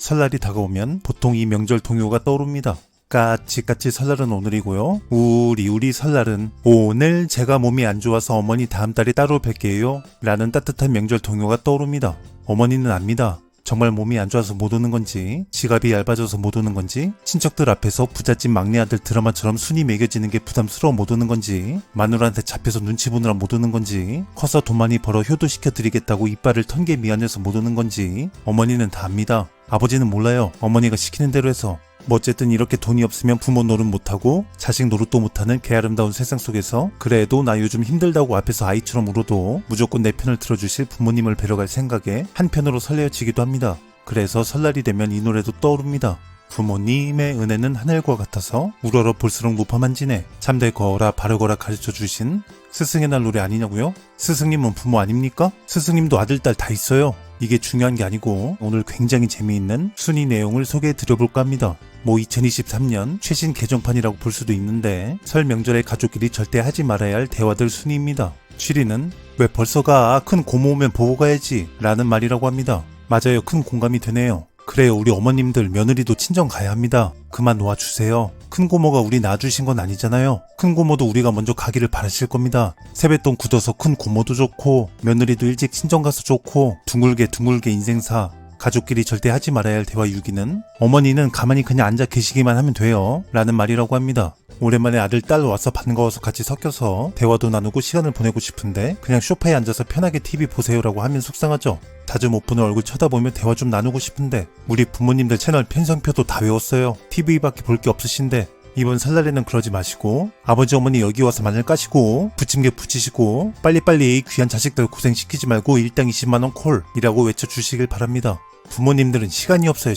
설날이 다가오면 보통 이 명절 동요가 떠오릅니다. 까치까치 설날은 오늘이고요. 우리 설날은 오늘 제가 몸이 안 좋아서 어머니 다음 달에 따로 뵐게요 라는 따뜻한 명절 동요가 떠오릅니다. 어머니는 압니다. 정말 몸이 안 좋아서 못 오는 건지, 지갑이 얇아져서 못 오는 건지, 친척들 앞에서 부잣집 막내 아들 드라마처럼 순이 매겨지는 게 부담스러워 못 오는 건지, 마누라한테 잡혀서 눈치 보느라 못 오는 건지, 커서 돈 많이 벌어 효도시켜 드리겠다고 이빨을 턴 게 미안해서 못 오는 건지 어머니는 다 압니다. 아버지는 몰라요. 어머니가 시키는 대로 해서. 뭐 어쨌든 이렇게 돈이 없으면 부모 노릇 못하고 자식 노릇도 못하는 개아름다운 세상 속에서 그래도 나 요즘 힘들다고 앞에서 아이처럼 울어도 무조건 내 편을 들어주실 부모님을 뵈러 갈 생각에 한편으로 설레어지기도 합니다. 그래서 설날이 되면 이 노래도 떠오릅니다. 부모님의 은혜는 하늘과 같아서 우러러 볼수록 높아만지네. 잠들거라 바르거라 가르쳐주신 스승의 날 노래 아니냐고요? 스승님은 부모 아닙니까? 스승님도 아들 딸 다 있어요. 이게 중요한 게 아니고 오늘 굉장히 재미있는 순위 내용을 소개해 드려볼까 합니다. 2023년 최신 개정판이라고 볼 수도 있는데 설 명절에 가족끼리 절대 하지 말아야 할 대화들 순위입니다. 7위는 왜 벌써 가? 큰 고모 오면 보고 가야지 라는 말이라고 합니다. 맞아요. 큰 공감이 되네요. 그래요. 우리 어머님들 며느리도 친정 가야 합니다. 그만 놓아주세요. 큰 고모가 우리 낳아주신 건 아니잖아요. 큰 고모도 우리가 먼저 가기를 바라실 겁니다. 세뱃돈 굳어서 큰 고모도 좋고 며느리도 일찍 친정 가서 좋고 둥글게 인생사. 가족끼리 절대 하지 말아야 할 대화 6위는 어머니는 가만히 그냥 앉아 계시기만 하면 돼요 라는 말이라고 합니다. 오랜만에 아들 딸 와서 반가워서 같이 섞여서 대화도 나누고 시간을 보내고 싶은데 그냥 소파에 앉아서 편하게 TV 보세요라고 하면 속상하죠. 자주 못 보는 얼굴 쳐다보며 대화 좀 나누고 싶은데 우리 부모님들 채널 편성표도 다 외웠어요. TV밖에 볼 게 없으신데 이번 설날에는 그러지 마시고 아버지 어머니 여기 와서 마늘 까시고 부침개 부치시고 빨리빨리 귀한 자식들 고생시키지 말고 일당 20만원 콜이라고 외쳐주시길 바랍니다. 부모님들은 시간이 없어요.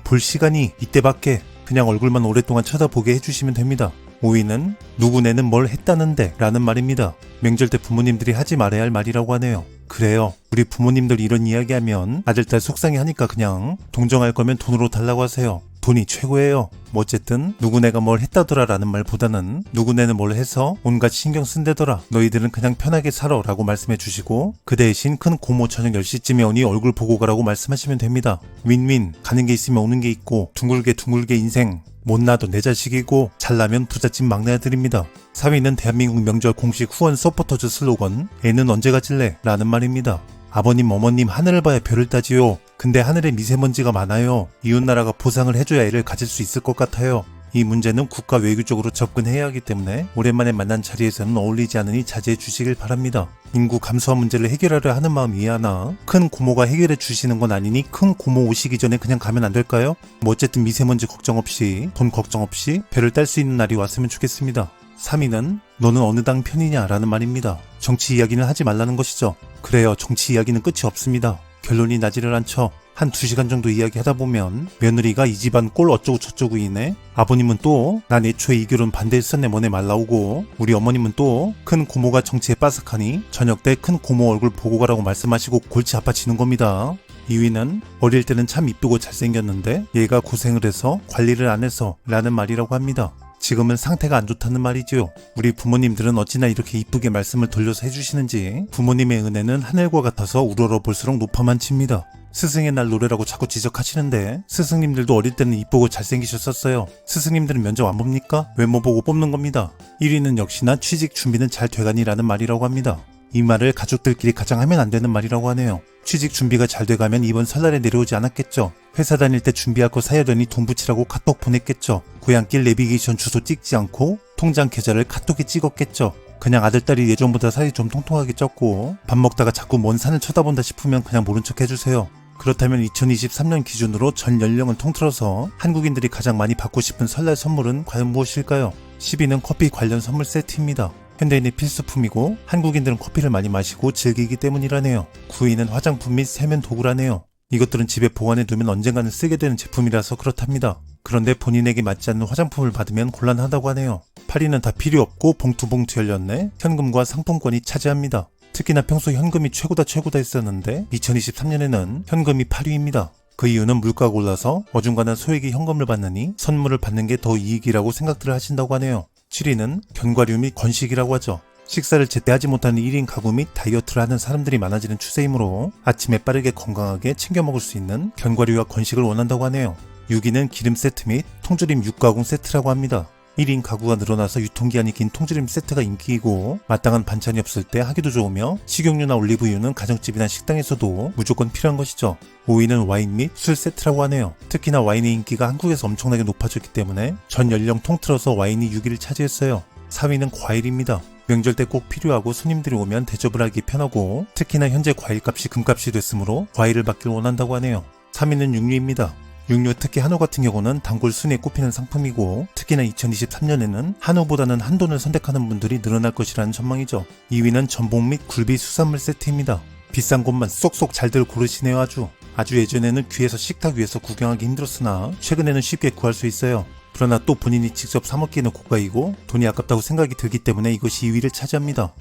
볼 시간이 이때밖에. 그냥 얼굴만 오랫동안 쳐다보게 해주시면 됩니다. 5위는 누구네는 뭘 했다는데 라는 말입니다. 명절 때 부모님들이 하지 말아야 할 말이라고 하네요. 그래요. 우리 부모님들 이런 이야기하면 아들딸 속상해하니까 그냥 동정할 거면 돈으로 달라고 하세요. 돈이 최고예요. 뭐 어쨌든 누구네가 뭘 했다더라 라는 말보다는 누구네는 뭘 해서 온갖 신경 쓴대더라. 너희들은 그냥 편하게 살아 라고 말씀해 주시고 그 대신 큰 고모 저녁 10시쯤에 오니 얼굴 보고 가라고 말씀하시면 됩니다. 윈윈. 가는 게 있으면 오는 게 있고 둥글게 인생. 못나도 내 자식이고 잘나면 부잣집 막내 아들입니다. 4위는 대한민국 명절 공식 후원 서포터즈 슬로건 애는 언제 가질래? 라는 말입니다. 아버님 어머님 하늘을 봐야 별을 따지요. 근데 하늘에 미세먼지가 많아요. 이웃나라가 보상을 해줘야 애를 가질 수 있을 것 같아요. 이 문제는 국가 외교적으로 접근해야 하기 때문에 오랜만에 만난 자리에서는 어울리지 않으니 자제해 주시길 바랍니다. 인구 감소화 문제를 해결하려 하는 마음 이해하나 큰 고모가 해결해 주시는 건 아니니 큰 고모 오시기 전에 그냥 가면 안 될까요? 뭐 어쨌든 미세먼지 걱정 없이 돈 걱정 없이 배를 딸 수 있는 날이 왔으면 좋겠습니다. 3위는 너는 어느 당 편이냐 라는 말입니다. 정치 이야기는 하지 말라는 것이죠. 그래요. 정치 이야기는 끝이 없습니다. 결론이 나지를 않죠. 한 2시간 정도 이야기하다 보면 며느리가 이 집안 꼴 어쩌고 저쩌고 이네, 아버님은 또 난 애초에 이 결혼 반대했었네 뭐네 말 나오고, 우리 어머님은 또 큰 고모가 정치에 빠삭하니 저녁 때 큰 고모 얼굴 보고 가라고 말씀하시고 골치 아파지는 겁니다. 2위는 어릴 때는 참 이쁘고 잘생겼는데 얘가 고생을 해서 관리를 안 해서 라는 말이라고 합니다. 지금은 상태가 안 좋다는 말이지요. 우리 부모님들은 어찌나 이렇게 이쁘게 말씀을 돌려서 해주시는지 부모님의 은혜는 하늘과 같아서 우러러 볼수록 높아만 칩니다. 스승의 날 노래라고 자꾸 지적하시는데 스승님들도 어릴 때는 이쁘고 잘생기셨었어요. 스승님들은 면접 안 봅니까? 외모 보고 뽑는 겁니다. 1위는 역시나 취직 준비는 잘 돼가니라는 말이라고 합니다. 이 말을 가족들끼리 가장 하면 안 되는 말이라고 하네요. 취직 준비가 잘 돼가면 이번 설날에 내려오지 않았겠죠. 회사 다닐 때 준비할 거 사려더니 돈 붙이라고 카톡 보냈겠죠. 고향길 내비게이션 주소 찍지 않고 통장 계좌를 카톡에 찍었겠죠. 그냥 아들딸이 예전보다 살이 좀 통통하게 쪘고 밥 먹다가 자꾸 먼 산을 쳐다본다 싶으면 그냥 모른 척 해주세요. 그렇다면 2023년 기준으로 전 연령을 통틀어서 한국인들이 가장 많이 받고 싶은 설날 선물은 과연 무엇일까요? 10위는 커피 관련 선물 세트입니다. 현대인의 필수품이고 한국인들은 커피를 많이 마시고 즐기기 때문이라네요. 9위는 화장품 및 세면 도구라네요. 이것들은 집에 보관해 두면 언젠가는 쓰게 되는 제품이라서 그렇답니다. 그런데 본인에게 맞지 않는 화장품을 받으면 곤란하다고 하네요. 8위는 다 필요 없고 봉투 열렸네. 현금과 상품권이 차지합니다. 특히나 평소 현금이 최고다 했었는데 2023년에는 현금이 8위입니다. 그 이유는 물가가 올라서 어중간한 소액의 현금을 받느니 선물을 받는 게 더 이익이라고 생각들을 하신다고 하네요. 7위는 견과류 및 건식이라고 하죠. 식사를 제때 하지 못하는 1인 가구 및 다이어트를 하는 사람들이 많아지는 추세이므로 아침에 빠르게 건강하게 챙겨 먹을 수 있는 견과류와 건식을 원한다고 하네요. 6위는 기름 세트 및 통조림 육가공 세트라고 합니다. 1인 가구가 늘어나서 유통기한이 긴 통조림 세트가 인기이고 마땅한 반찬이 없을 때 하기도 좋으며 식용유나 올리브유는 가정집이나 식당에서도 무조건 필요한 것이죠. 5위는 와인 및 술 세트라고 하네요. 특히나 와인의 인기가 한국에서 엄청나게 높아졌기 때문에 전 연령 통틀어서 와인이 6위를 차지했어요. 4위는 과일입니다. 명절 때 꼭 필요하고 손님들이 오면 대접을 하기 편하고 특히나 현재 과일값이 금값이 됐으므로 과일을 받길 원한다고 하네요. 3위는 육류입니다. 육류 특히 한우 같은 경우는 단골 순위에 꼽히는 상품이고 특히나 2023년에는 한우보다는 한돈을 선택하는 분들이 늘어날 것이라는 전망이죠. 2위는 전복 및 굴비 수산물 세트입니다. 비싼 곳만 쏙쏙 잘들 고르시네요. 아주 예전에는 귀에서 식탁 위에서 구경하기 힘들었으나 최근에는 쉽게 구할 수 있어요. 그러나 또 본인이 직접 사먹기에는 고가이고 돈이 아깝다고 생각이 들기 때문에 이것이 2위를 차지합니다.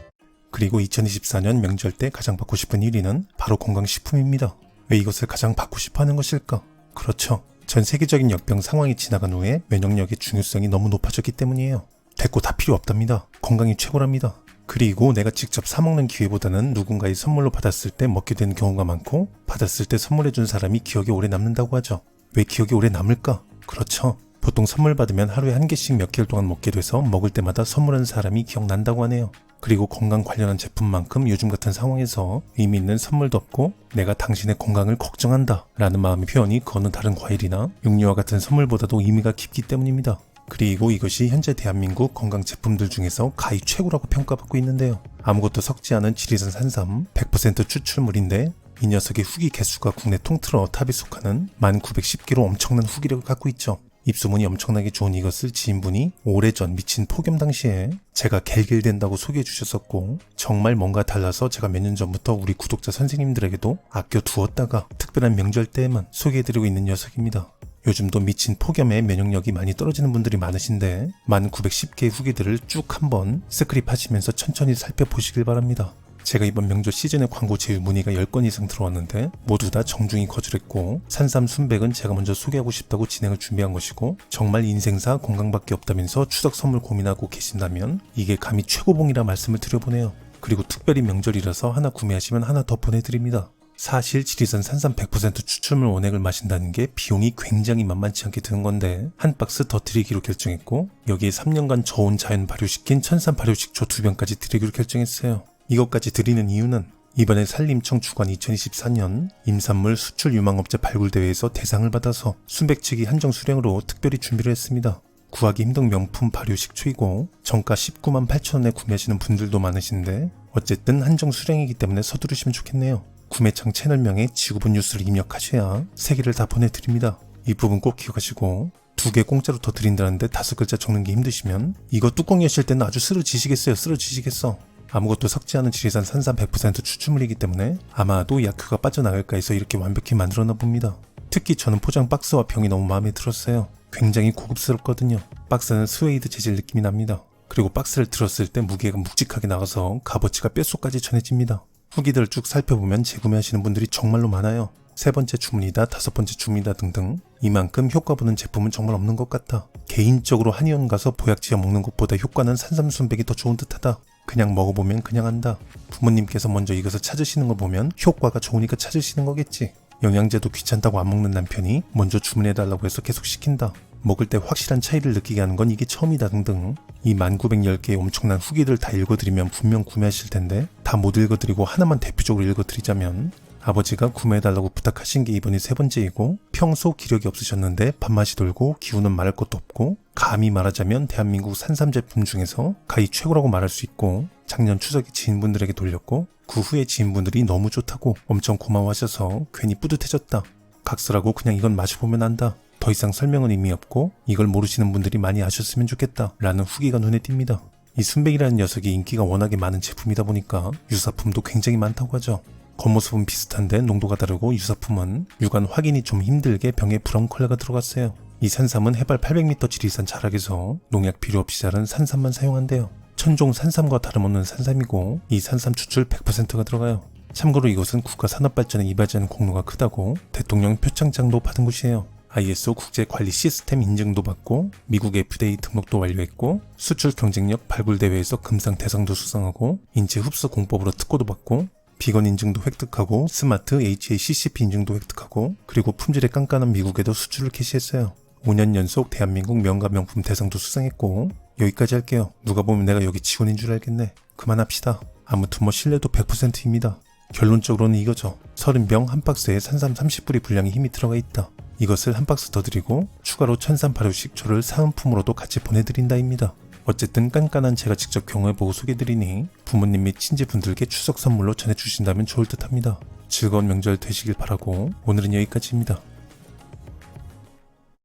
그리고 2024년 명절 때 가장 받고 싶은 1위는 바로 건강식품입니다. 왜 이것을 가장 받고 싶어 하는 것일까? 그렇죠. 전 세계적인 역병 상황이 지나간 후에 면역력의 중요성이 너무 높아졌기 때문이에요. 됐고 다 필요 없답니다. 건강이 최고랍니다. 그리고 내가 직접 사먹는 기회보다는 누군가의 선물로 받았을 때 먹게 되는 경우가 많고 받았을 때 선물해준 사람이 기억에 오래 남는다고 하죠. 왜 기억에 오래 남을까? 그렇죠. 보통 선물 받으면 하루에 한 개씩 몇 개월 동안 먹게 돼서 먹을 때마다 선물한 사람이 기억난다고 하네요. 그리고 건강 관련한 제품만큼 요즘 같은 상황에서 의미 있는 선물도 없고 내가 당신의 건강을 걱정한다 라는 마음의 표현이 그 어느 다른 과일이나 육류와 같은 선물보다도 의미가 깊기 때문입니다. 그리고 이것이 현재 대한민국 건강 제품들 중에서 가히 최고라고 평가받고 있는데요. 아무것도 섞지 않은 지리산 산삼 100% 추출물인데 이 녀석의 후기 개수가 국내 통틀어 탑에 속하는 1910개로 엄청난 후기력을 갖고 있죠. 입소문이 엄청나게 좋은 이것을 지인분이 오래전 미친 폭염 당시에 제가 갤갤댄다고 소개해 주셨었고 정말 뭔가 달라서 제가 몇 년 전부터 우리 구독자 선생님들에게도 아껴두었다가 특별한 명절 때에만 소개해드리고 있는 녀석입니다. 요즘도 미친 폭염에 면역력이 많이 떨어지는 분들이 많으신데 1910개의 후기들을 쭉 한번 스크립 하시면서 천천히 살펴보시길 바랍니다. 제가 이번 명절 시즌에 광고 제휴 문의가 10건 이상 들어왔는데 모두 다 정중히 거절했고 산삼 순백은 제가 먼저 소개하고 싶다고 진행을 준비한 것이고 정말 인생사 건강밖에 없다면서 추석 선물 고민하고 계신다면 이게 감히 최고봉이라 말씀을 드려보네요. 그리고 특별히 명절이라서 하나 구매하시면 하나 더 보내드립니다. 사실 지리산 산삼 100% 추출물 원액을 마신다는 게 비용이 굉장히 만만치 않게 드는 건데 한 박스 더 드리기로 결정했고 여기에 3년간 저온 자연 발효시킨 천산 발효식초 2병까지 드리기로 결정했어요. 이것까지 드리는 이유는 이번에 산림청 주관 2024년 임산물 수출 유망업체 발굴대회에서 대상을 받아서 순백 측이 한정 수량으로 특별히 준비를 했습니다. 구하기 힘든 명품 발효식초이고 정가 19만 8천원에 구매하시는 분들도 많으신데 어쨌든 한정 수량이기 때문에 서두르시면 좋겠네요. 구매창 채널명에 지구본 뉴스를 입력하셔야 3개를 다 보내드립니다. 이 부분 꼭 기억하시고 2개 공짜로 더 드린다는데 5글자 적는 게 힘드시면 이거 뚜껑 여실 때는 아주 쓰러지시겠어. 아무것도 섞지 않은 지리산 산삼 100% 추출물이기 때문에 아마도 약효가 빠져나갈까 해서 이렇게 완벽히 만들어놔 봅니다. 특히 저는 포장 박스와 병이 너무 마음에 들었어요. 굉장히 고급스럽거든요. 박스는 스웨이드 재질 느낌이 납니다. 그리고 박스를 들었을 때 무게가 묵직하게 나가서 값어치가 뼛속까지 전해집니다. 후기들을 쭉 살펴보면 재구매하시는 분들이 정말로 많아요. 3번째 주문이다, 5번째 주문이다 등등 이만큼 효과 보는 제품은 정말 없는 것 같다. 개인적으로 한의원 가서 보약지어 먹는 것보다 효과는 산삼순백이 더 좋은 듯하다. 그냥 먹어보면 그냥 안다. 부모님께서 먼저 이것을 찾으시는 걸 보면 효과가 좋으니까 찾으시는 거겠지. 영양제도 귀찮다고 안 먹는 남편이 먼저 주문해달라고 해서 계속 시킨다. 먹을 때 확실한 차이를 느끼게 하는 건 이게 처음이다 등등 이 1910개의 엄청난 후기들 다 읽어드리면 분명 구매하실 텐데 다 못 읽어드리고 하나만 대표적으로 읽어드리자면 아버지가 구매해달라고 부탁하신 게 이번이 3번째이고 평소 기력이 없으셨는데 밥맛이 돌고 기운은 말할 것도 없고 감히 말하자면 대한민국 산삼 제품 중에서 가히 최고라고 말할 수 있고 작년 추석에 지인분들에게 돌렸고 그 후에 지인분들이 너무 좋다고 엄청 고마워하셔서 괜히 뿌듯해졌다. 각설하고 그냥 이건 마셔보면 안다. 더 이상 설명은 의미 없고 이걸 모르시는 분들이 많이 아셨으면 좋겠다 라는 후기가 눈에 띕니다. 이 순백이라는 녀석이 인기가 워낙에 많은 제품이다 보니까 유사품도 굉장히 많다고 하죠. 겉모습은 비슷한데 농도가 다르고 유사품은 육안 확인이 좀 힘들게 병에 브라운 컬러가 들어갔어요. 이 산삼은 해발 800m 지리산 자락에서 농약 필요 없이 자란 산삼만 사용한대요. 천종 산삼과 다름없는 산삼이고 이 산삼 추출 100%가 들어가요. 참고로 이것은 국가 산업발전에 이바지하는 공로가 크다고 대통령 표창장도 받은 곳이에요. ISO 국제관리 시스템 인증도 받고 미국 FDA 등록도 완료했고 수출 경쟁력 발굴대회에서 금상 대상도 수상하고 인체 흡수 공법으로 특허도 받고 비건 인증도 획득하고 스마트 HACCP 인증도 획득하고 그리고 품질에 깐깐한 미국에도 수출을 개시했어요. 5년 연속 대한민국 명가 명품 대상도 수상했고 여기까지 할게요. 누가 보면 내가 여기 직원인 줄 알겠네. 그만합시다. 아무튼 신뢰도 100%입니다. 결론적으로는 이거죠. 30병 한 박스에 산삼 30뿌리 분량의 힘이 들어가 있다. 이것을 한 박스 더 드리고 추가로 천산 발효 식초를 사은품으로도 같이 보내드린다입니다. 어쨌든 깐깐한 제가 직접 경험해보고 소개드리니 부모님 및 친지분들께 추석 선물로 전해주신다면 좋을 듯합니다. 즐거운 명절 되시길 바라고 오늘은 여기까지입니다.